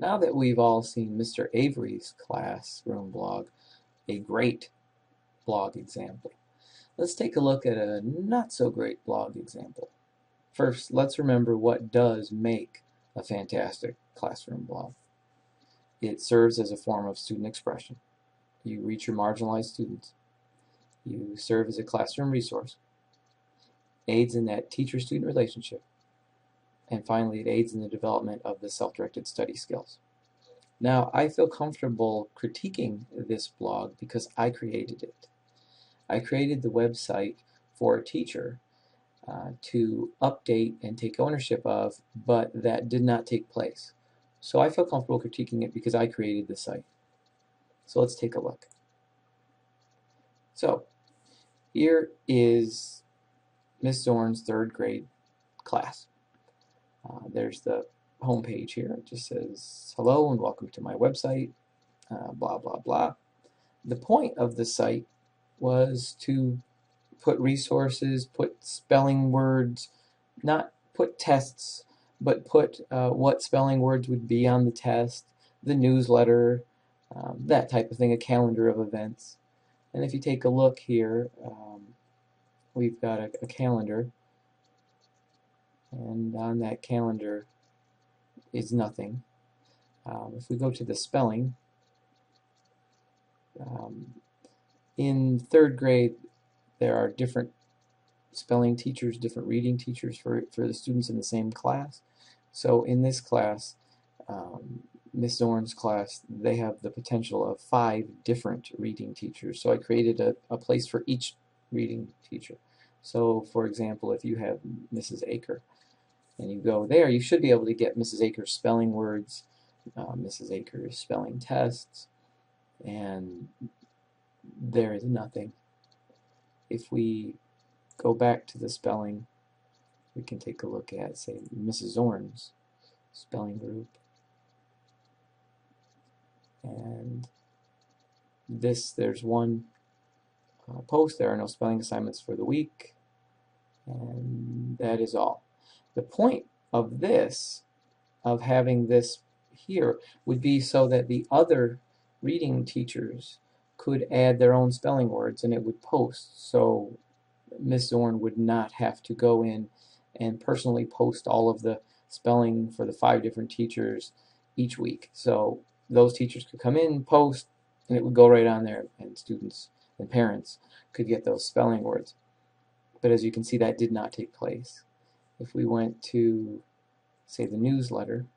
Now that we've all seen Mr. Avery's classroom blog, a great blog example, let's take a look at a not so great blog example. First, let's remember what does make a fantastic classroom blog. It serves as a form of student expression. You reach your marginalized students. You serve as a classroom resource, aids in that teacher-student relationship, and finally it aids in the development of the self-directed study skills. Now, I feel comfortable critiquing this blog because I created it. I created the website for a teacher to update and take ownership of, but that did not take place. So I feel comfortable critiquing it because I created the site. So let's take a look. So here is Miss Zorn's third grade class. There's the home page here. It just says, hello and welcome to my website, blah, blah, blah. The point of the site was to put resources, put spelling words, not put tests, but put what spelling words would be on the test, the newsletter, that type of thing, a calendar of events. And if you take a look here, we've got a calendar, and on that calendar is nothing. If we go to the spelling, in third grade there are different spelling teachers, different reading teachers for the students in the same class. So in this class, Miss Zorn's class, they have the potential of 5 different reading teachers. So I created a place for each reading teacher. So for example, if you have Mrs. Aker and you go there, you should be able to get Mrs. Aker's spelling words, Mrs. Aker's spelling tests, and there is nothing. If we go back to the spelling, we can take a look at, say, Mrs. Zorn's spelling group. And there's one post. There are no spelling assignments for the week, and that is all. The point of this, of having this here, would be so that the other reading teachers could add their own spelling words and it would post, so Miss Zorn would not have to go in and personally post all of the spelling for the 5 different teachers each week. So those teachers could come in, post, and it would go right on there, and students and parents could get those spelling words. But as you can see, that did not take place. If we went to, say, the newsletter,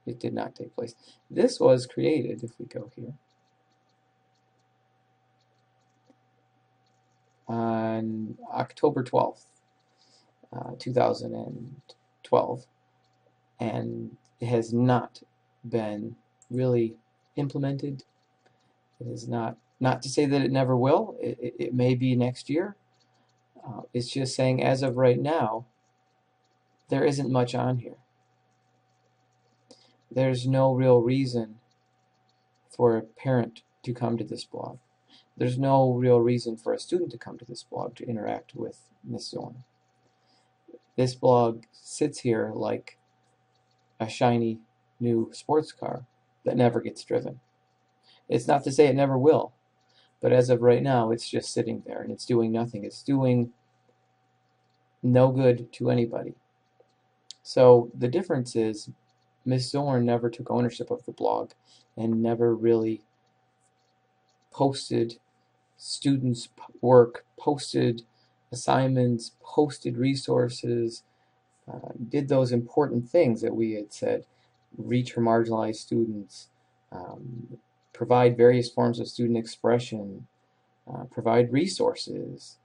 it did not take place. This was created, if we go here, on October 12th, 2012, and it has not been really implemented. It is not to say that it never will. It may be next year. It's just saying as of right now, there isn't much on here. There's no real reason for a parent to come to this blog. There's no real reason for a student to come to this blog to interact with Miss Zorn. This blog sits here like a shiny new sports car that never gets driven. It's not to say it never will, but as of right now, it's just sitting there and it's doing nothing. It's doing no good to anybody. So the difference is Miss Zorn never took ownership of the blog and never really posted students' work, posted assignments, posted resources, did those important things that we had said: reach her marginalized students, provide various forms of student expression, provide resources,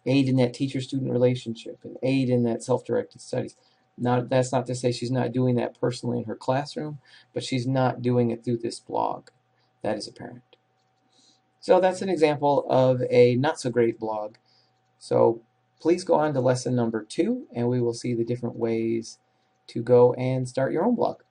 aid in that teacher-student relationship, and aid in that self-directed studies. That's not to say she's not doing that personally in her classroom, but she's not doing it through this blog. That is apparent. So that's an example of a not-so-great blog. So please go on to lesson number 2, and we will see the different ways to go and start your own blog.